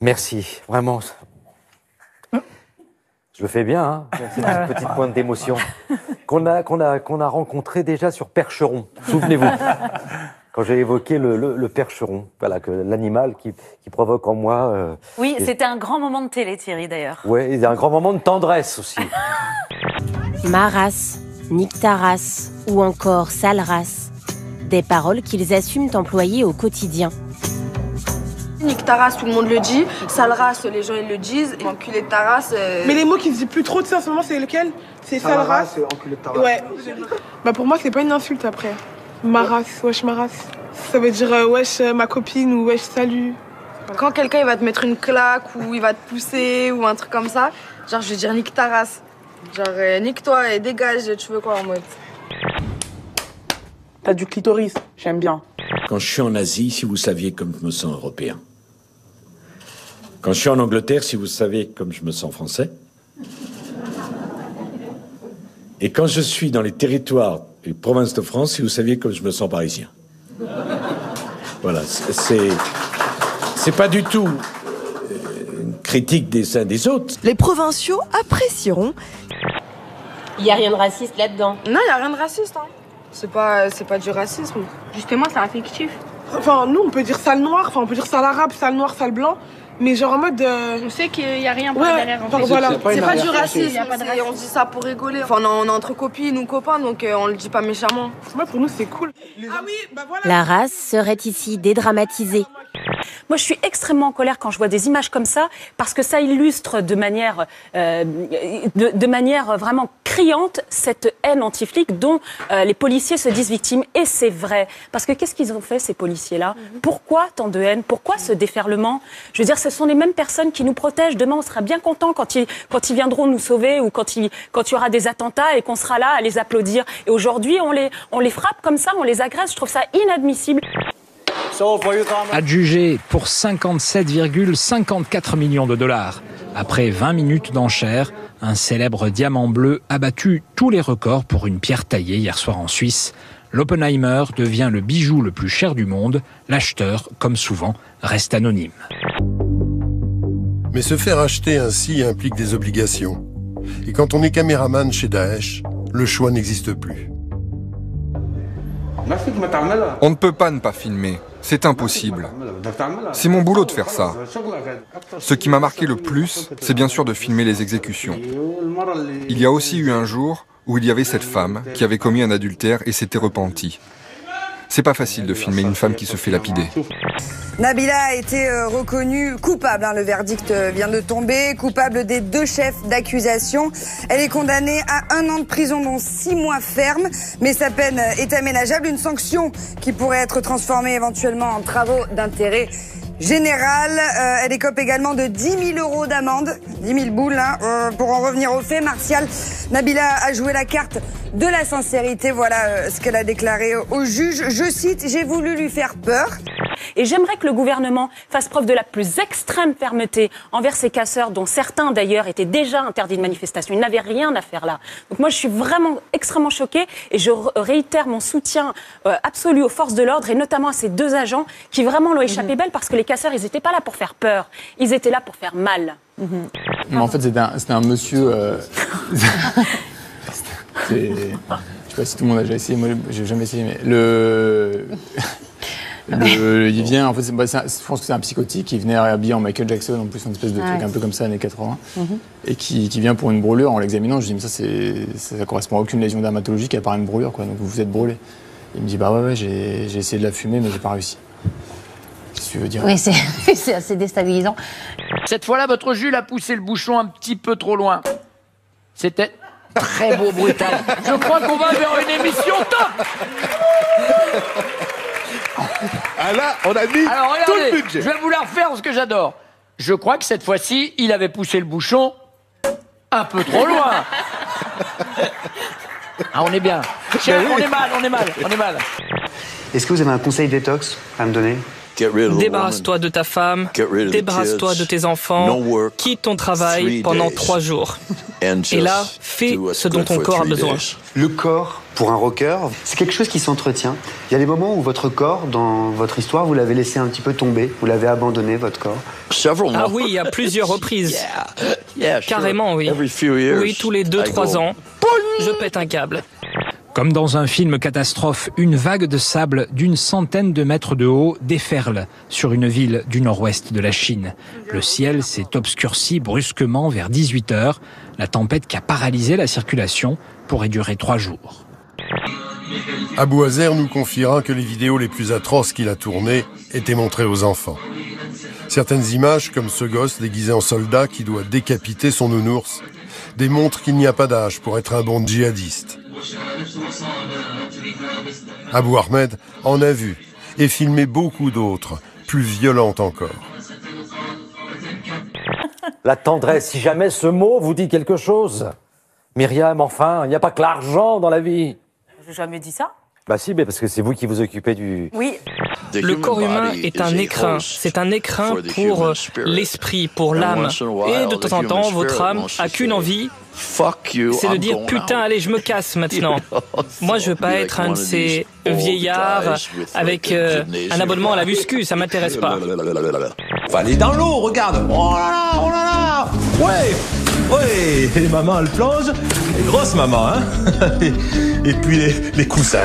Merci, vraiment. Je le fais bien, hein. C'est une petite pointe d'émotion qu'on a rencontré déjà sur Percheron. Souvenez-vous, quand j'ai évoqué le percheron, voilà, que l'animal qui provoque en moi. Oui, c'était un grand moment de télé, Thierry, d'ailleurs. Oui, il y a un grand moment de tendresse aussi. Ma race, nique ta race ou encore sale race. Des paroles qu'ils assument employer au quotidien. Nique ta race, tout le monde le dit. Sale race, les gens ils le disent. Enculé de ta race. Mais les mots qui se disent plus trop de ça en ce moment, c'est lequel? C'est sale race. Enculé de ta race. Ouais. Bah pour moi, c'est pas une insulte après. Ma race, wesh ma race. Ça veut dire wesh ma copine ou wesh salut. Voilà. Quand quelqu'un il va te mettre une claque ou il va te pousser ou un truc comme ça, genre je vais dire nique ta race. Genre nique-toi et dégage, tu veux quoi en mode. T'as du clitoris, j'aime bien. Quand je suis en Asie, si vous saviez comme je me sens européen. Quand je suis en Angleterre, si vous savez comme je me sens français. Et quand je suis dans les territoires et provinces de France, si vous saviez comme je me sens parisien. Voilà, c'est pas du tout une critique des uns des autres. Les provinciaux apprécieront. Il n'y a rien de raciste là-dedans. Non, il y a rien de raciste, hein. C'est pas du racisme. Justement, c'est affectif. Enfin, nous, on peut dire sale noir, enfin, on peut dire sale arabe, sale noir, sale blanc, mais genre en mode. On sait qu'il n'y a rien derrière. en fait. Voilà. C'est pas du racisme, pas de on dit ça pour rigoler. Enfin, on est entre copines ou copains, donc on le dit pas méchamment. Moi, pour nous, c'est cool. Ah oui, bah voilà. La race serait ici dédramatisée. Moi, je suis extrêmement en colère quand je vois des images comme ça, parce que ça illustre de manière vraiment criante cette haine anti-flic dont les policiers se disent victimes. Et c'est vrai. Parce que qu'est-ce qu'ils ont fait, ces policiers-là? Pourquoi tant de haine? Pourquoi ce déferlement? Je veux dire, ce sont les mêmes personnes qui nous protègent. Demain, on sera bien contents quand ils viendront nous sauver ou quand il y aura des attentats et qu'on sera là à les applaudir. Et aujourd'hui, on les frappe comme ça, on les agresse. Je trouve ça inadmissible. Adjugé pour 57,54 millions de dollars. Après 20 minutes d'enchères, un célèbre diamant bleu a battu tous les records pour une pierre taillée hier soir en Suisse. L'Oppenheimer devient le bijou le plus cher du monde. L'acheteur, comme souvent, reste anonyme. Mais se faire acheter ainsi implique des obligations. Et quand on est caméraman chez Daesh, le choix n'existe plus. On ne peut pas ne pas filmer. C'est impossible. C'est mon boulot de faire ça. Ce qui m'a marqué le plus, c'est bien sûr de filmer les exécutions. Il y a aussi eu un jour où il y avait cette femme qui avait commis un adultère et s'était repentie. C'est pas facile de filmer une femme qui se fait lapider. Nabila a été reconnue coupable. Le verdict vient de tomber. Coupable des 2 chefs d'accusation. Elle est condamnée à 1 an de prison, dont 6 mois ferme. Mais sa peine est aménageable. Une sanction qui pourrait être transformée éventuellement en travaux d'intérêt général. Elle écope également de 10 000 € d'amende. 10 000 boules, hein. Pour en revenir aux faits, Martial, Nabila a joué la carte de la sincérité. Voilà ce qu'elle a déclaré au juge. Je cite, « J'ai voulu lui faire peur ». Et j'aimerais que le gouvernement fasse preuve de la plus extrême fermeté envers ces casseurs, dont certains d'ailleurs étaient déjà interdits de manifestation. Ils n'avaient rien à faire là. Donc moi, je suis vraiment extrêmement choquée et je réitère mon soutien absolu aux forces de l'ordre et notamment à ces 2 agents qui vraiment l'ont échappé belle, parce que les casseurs, ils n'étaient pas là pour faire peur. Ils étaient là pour faire mal. Mais en fait, c'était un monsieur... Je sais pas si tout le monde a déjà essayé, moi j'ai jamais essayé, mais il vient, en fait, je pense que c'est un psychotique, il venait habillé en Michael Jackson, en plus une espèce de truc un peu comme ça, années 80, et qui vient pour une brûlure. En l'examinant, je dis, mais ça correspond à aucune lésion dermatologique à part une brûlure, quoi, donc vous êtes brûlé. Il me dit, bah ouais, j'ai essayé de la fumer, mais j'ai pas réussi. Qu'est-ce que tu veux dire? Oui, c'est assez déstabilisant. Cette fois-là, votre Jules a poussé le bouchon un petit peu trop loin. C'était très beau, brutal. Je crois qu'on va vers une émission top. Ah là, on a mis tout le budget. Je vais vous la refaire parce que j'adore. Je crois que cette fois-ci, il avait poussé le bouchon un peu trop loin. Ah, on est bien. Tiens, on est mal. Est-ce que vous avez un conseil détox à me donner? Débarrasse-toi de ta femme, débarrasse-toi de tes enfants, quitte ton travail pendant 3 jours. Et là, fais ce dont ton corps a besoin. Le corps, pour un rocker, c'est quelque chose qui s'entretient. Il y a des moments où votre corps, dans votre histoire, vous l'avez laissé un petit peu tomber, vous l'avez abandonné, votre corps. Ah oui, il y a plusieurs reprises. Carrément, oui. Oui, tous les 2-3 ans, je pète un câble. Comme dans un film catastrophe, une vague de sable d'une centaine de mètres de haut déferle sur une ville du nord-ouest de la Chine. Le ciel s'est obscurci brusquement vers 18 h. La tempête qui a paralysé la circulation pourrait durer 3 jours. Abou Azer nous confiera que les vidéos les plus atroces qu'il a tournées étaient montrées aux enfants. Certaines images, comme ce gosse déguisé en soldat qui doit décapiter son nounours, démontrent qu'il n'y a pas d'âge pour être un bon djihadiste. Abou Ahmed en a vu et filmé beaucoup d'autres, plus violentes encore. La tendresse, si jamais ce mot vous dit quelque chose. Myriam, enfin, il n'y a pas que l'argent dans la vie. J'ai jamais dit ça. Bah si, mais parce que c'est vous qui vous occupez du... Oui. Le corps humain est un écrin. C'est un écrin pour l'esprit, pour l'âme. Et de temps en temps, votre âme a qu'une envie, c'est de dire « Putain, allez, je me casse maintenant ». Moi, je veux pas être un de ces vieillards avec un abonnement à la muscu, ça m'intéresse pas. Faut aller dans l'eau, regarde. Oh là là, oh là là. Ouais, ouais. Et maman, elle plonge. Et grosse maman, hein. Et puis les coussins,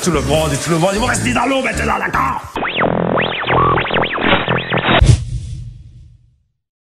tout le monde, ils vont rester dans l'eau maintenant, d'accord.